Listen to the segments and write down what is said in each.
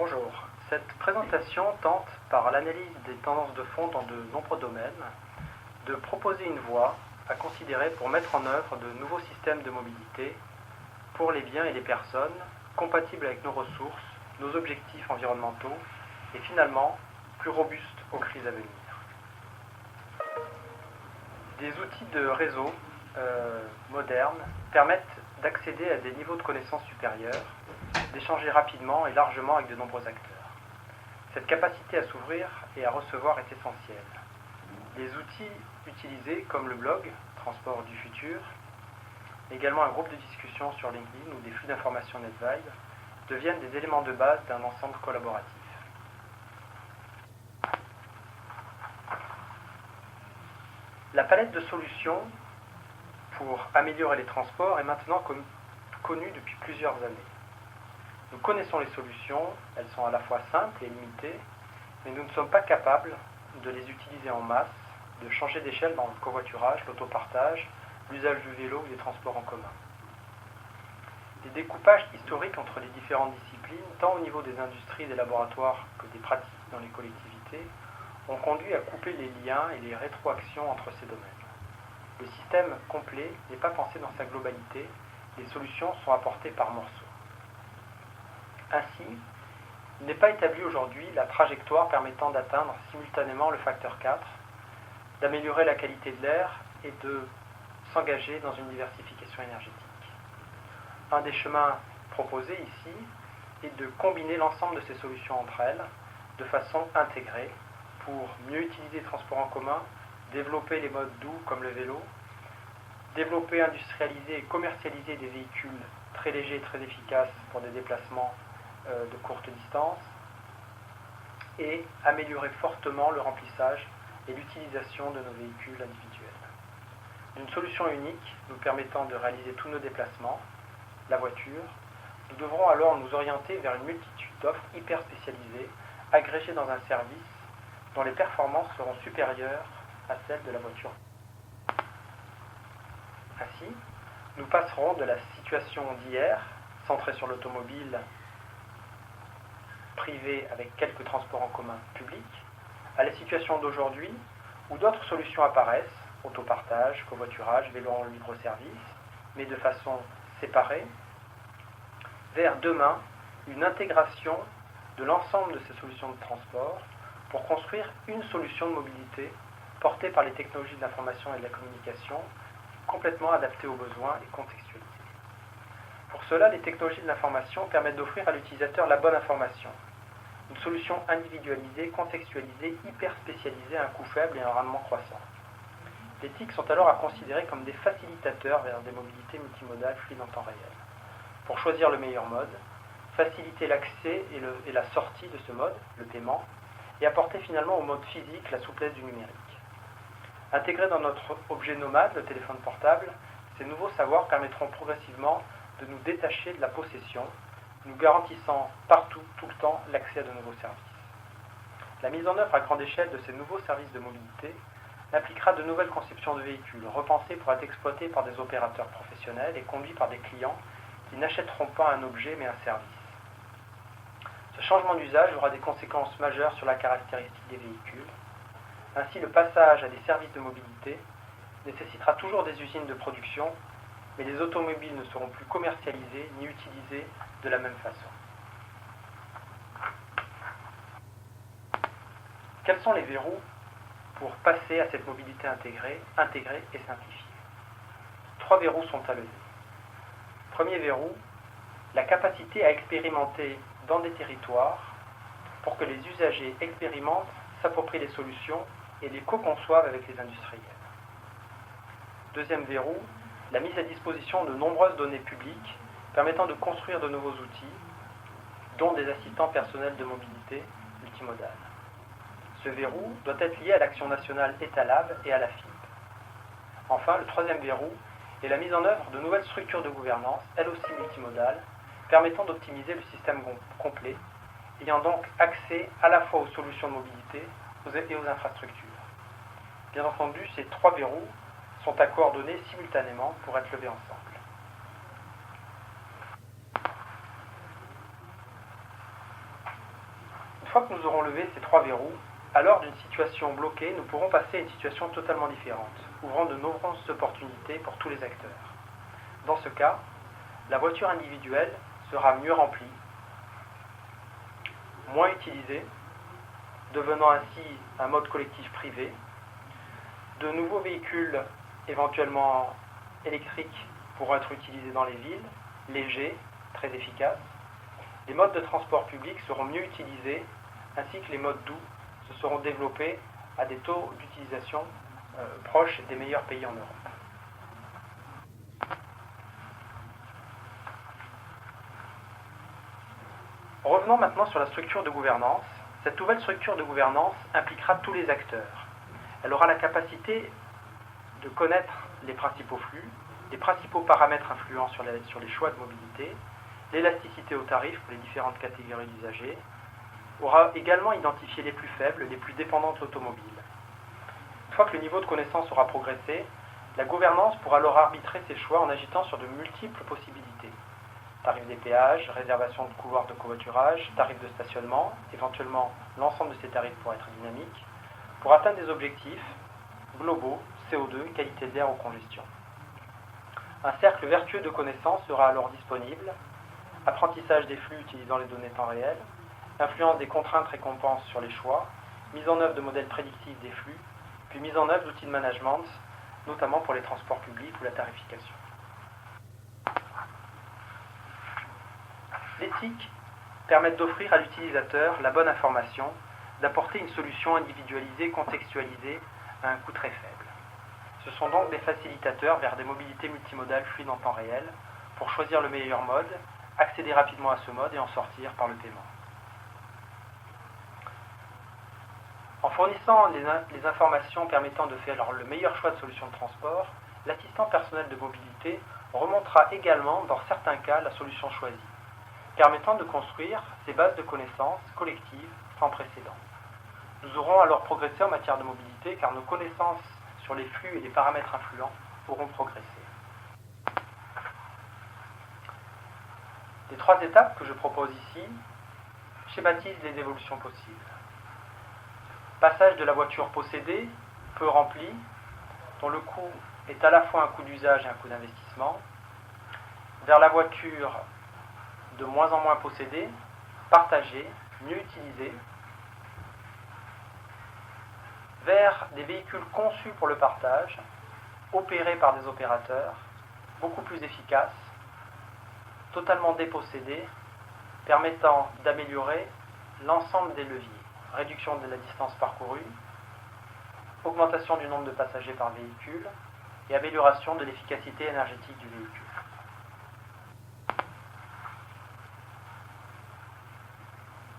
Bonjour. Cette présentation tente, par l'analyse des tendances de fond dans de nombreux domaines, de proposer une voie à considérer pour mettre en œuvre de nouveaux systèmes de mobilité pour les biens et les personnes compatibles avec nos ressources, nos objectifs environnementaux et finalement plus robustes aux crises à venir. Des outils de réseau modernes permettent d'accéder à des niveaux de connaissances supérieurs, d'échanger rapidement et largement avec de nombreux acteurs. Cette capacité à s'ouvrir et à recevoir est essentielle. Les outils utilisés comme le blog, Transport du futur, également un groupe de discussion sur LinkedIn ou des flux d'informations NetVibe, deviennent des éléments de base d'un ensemble collaboratif. La palette de solutions pour améliorer les transports est maintenant connue depuis plusieurs années. Nous connaissons les solutions, elles sont à la fois simples et limitées, mais nous ne sommes pas capables de les utiliser en masse, de changer d'échelle dans le covoiturage, l'autopartage, l'usage du vélo ou des transports en commun. Des découpages historiques entre les différentes disciplines, tant au niveau des industries, des laboratoires que des pratiques dans les collectivités, ont conduit à couper les liens et les rétroactions entre ces domaines. Le système complet n'est pas pensé dans sa globalité, les solutions sont apportées par morceaux. Ainsi, il n'est pas établi aujourd'hui la trajectoire permettant d'atteindre simultanément le facteur 4, d'améliorer la qualité de l'air et de s'engager dans une diversification énergétique. Un des chemins proposés ici est de combiner l'ensemble de ces solutions entre elles de façon intégrée pour mieux utiliser les transports en commun, développer les modes doux comme le vélo, développer, industrialiser et commercialiser des véhicules très légers et très efficaces pour des déplacements de courte distance et améliorer fortement le remplissage et l'utilisation de nos véhicules individuels. D'une solution unique nous permettant de réaliser tous nos déplacements, la voiture, nous devrons alors nous orienter vers une multitude d'offres hyper spécialisées, agrégées dans un service dont les performances seront supérieures à celles de la voiture. Ainsi, nous passerons de la situation d'hier, centrée sur l'automobile privée avec quelques transports en commun publics, à la situation d'aujourd'hui où d'autres solutions apparaissent, autopartage, covoiturage, vélo en libre-service, mais de façon séparée, vers demain une intégration de l'ensemble de ces solutions de transport pour construire une solution de mobilité portée par les technologies de l'information et de la communication, complètement adaptée aux besoins et contextualisée. Pour cela, les technologies de l'information permettent d'offrir à l'utilisateur la bonne information. Une solution individualisée, contextualisée, hyper spécialisée à un coût faible et un rendement croissant. Les TIC sont alors à considérer comme des facilitateurs vers des mobilités multimodales fluides en temps réel. Pour choisir le meilleur mode, faciliter l'accès et la sortie de ce mode, le paiement, et apporter finalement au mode physique la souplesse du numérique. Intégrés dans notre objet nomade, le téléphone portable, ces nouveaux savoirs permettront progressivement de nous détacher de la possession, nous garantissant partout, tout le temps, l'accès à de nouveaux services. La mise en œuvre à grande échelle de ces nouveaux services de mobilité impliquera de nouvelles conceptions de véhicules, repensés pour être exploités par des opérateurs professionnels et conduits par des clients qui n'achèteront pas un objet mais un service. Ce changement d'usage aura des conséquences majeures sur la caractéristique des véhicules. Ainsi, le passage à des services de mobilité nécessitera toujours des usines de production, mais les automobiles ne seront plus commercialisées ni utilisées de la même façon. Quels sont les verrous pour passer à cette mobilité intégrée et simplifiée? 3 verrous sont à lever. Premier verrou, la capacité à expérimenter dans des territoires pour que les usagers expérimentent, s'approprient les solutions et les co-conçoivent avec les industriels. Deuxième verrou, la mise à disposition de nombreuses données publiques permettant de construire de nouveaux outils, dont des assistants personnels de mobilité multimodale. Ce verrou doit être lié à l'action nationale État-Lab et à la FIB. Enfin, le troisième verrou est la mise en œuvre de nouvelles structures de gouvernance, elles aussi multimodales, permettant d'optimiser le système complet, ayant donc accès à la fois aux solutions de mobilité et aux infrastructures. Bien entendu, ces 3 verrous sont à coordonner simultanément pour être levés ensemble. fois que nous aurons levé ces 3 verrous, alors d'une situation bloquée, nous pourrons passer à une situation totalement différente, ouvrant de nombreuses opportunités pour tous les acteurs. Dans ce cas, la voiture individuelle sera mieux remplie, moins utilisée, devenant ainsi un mode collectif privé. De nouveaux véhicules, éventuellement électriques, pourront être utilisés dans les villes, légers, très efficaces. Les modes de transport public seront mieux utilisés, ainsi que les modes doux se seront développés à des taux d'utilisation proches des meilleurs pays en Europe. Revenons maintenant sur la structure de gouvernance. Cette nouvelle structure de gouvernance impliquera tous les acteurs. Elle aura la capacité de connaître les principaux flux, les principaux paramètres influents sur les choix de mobilité, l'élasticité aux tarifs pour les différentes catégories d'usagers, aura également identifié les plus faibles, les plus dépendantes de l'automobile. Une fois que le niveau de connaissance aura progressé, la gouvernance pourra alors arbitrer ses choix en agitant sur de multiples possibilités. Tarifs des péages, réservation de couloirs de covoiturage, tarifs de stationnement, éventuellement l'ensemble de ces tarifs pourra être dynamique, pour atteindre des objectifs globaux, CO2, qualité d'air ou congestion. Un cercle vertueux de connaissances sera alors disponible, apprentissage des flux utilisant les données temps réel, influence des contraintes récompenses sur les choix, mise en œuvre de modèles prédictifs des flux, puis mise en œuvre d'outils de management, notamment pour les transports publics ou la tarification. L'éthique permet d'offrir à l'utilisateur la bonne information, d'apporter une solution individualisée, contextualisée, à un coût très faible. Ce sont donc des facilitateurs vers des mobilités multimodales fluides en temps réel, pour choisir le meilleur mode, accéder rapidement à ce mode et en sortir par le paiement. En fournissant les informations permettant de faire le meilleur choix de solution de transport, l'assistant personnel de mobilité remontera également, dans certains cas, la solution choisie, permettant de construire ces bases de connaissances collectives sans précédent. Nous aurons alors progressé en matière de mobilité car nos connaissances sur les flux et les paramètres influents auront progressé. Les 3 étapes que je propose ici schématisent les évolutions possibles. Passage de la voiture possédée, peu remplie, dont le coût est à la fois un coût d'usage et un coût d'investissement, vers la voiture de moins en moins possédée, partagée, mieux utilisée, vers des véhicules conçus pour le partage, opérés par des opérateurs, beaucoup plus efficaces, totalement dépossédés, permettant d'améliorer l'ensemble des leviers. Réduction de la distance parcourue, augmentation du nombre de passagers par véhicule et amélioration de l'efficacité énergétique du véhicule.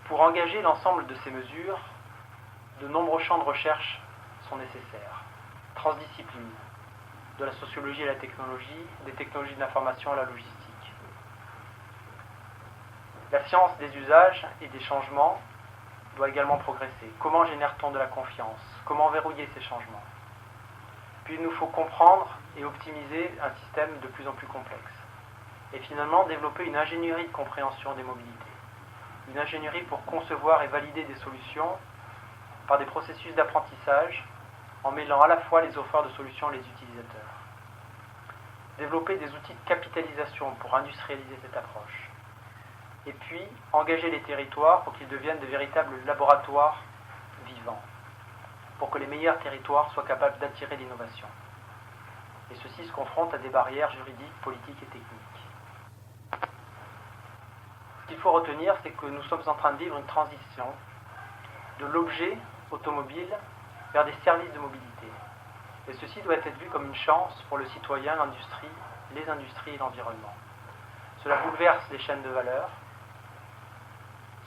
Pour engager l'ensemble de ces mesures, de nombreux champs de recherche sont nécessaires. Transdiscipline, de la sociologie à la technologie, des technologies de l'information à la logistique. La science des usages et des changements doit également progresser. Comment génère-t-on de la confiance? Comment verrouiller ces changements? Puis il nous faut comprendre et optimiser un système de plus en plus complexe. Et finalement, développer une ingénierie de compréhension des mobilités. Une ingénierie pour concevoir et valider des solutions par des processus d'apprentissage en mêlant à la fois les offreurs de solutions et les utilisateurs. Développer des outils de capitalisation pour industrialiser cette approche. Et puis, engager les territoires pour qu'ils deviennent de véritables laboratoires vivants, pour que les meilleurs territoires soient capables d'attirer l'innovation. Et ceux-ci se confrontent à des barrières juridiques, politiques et techniques. Ce qu'il faut retenir, c'est que nous sommes en train de vivre une transition de l'objet automobile vers des services de mobilité. Et ceci doit être vu comme une chance pour le citoyen, l'industrie, les industries et l'environnement. Cela bouleverse les chaînes de valeur.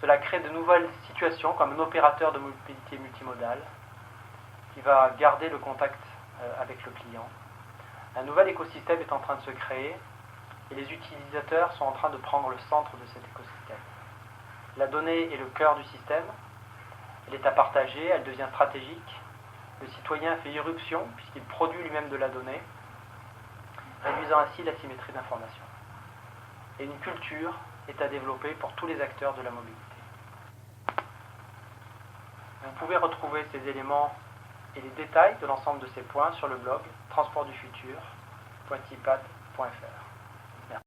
Cela crée de nouvelles situations comme un opérateur de mobilité multimodale qui va garder le contact avec le client. Un nouvel écosystème est en train de se créer et les utilisateurs sont en train de prendre le centre de cet écosystème. La donnée est le cœur du système, elle est à partager, elle devient stratégique. Le citoyen fait irruption puisqu'il produit lui-même de la donnée, réduisant ainsi l'asymétrie d'information. Et une culture est à développer pour tous les acteurs de la mobilité. pouvez retrouver ces éléments et les détails de l'ensemble de ces points sur le blog transportdufutur.tipat.fr.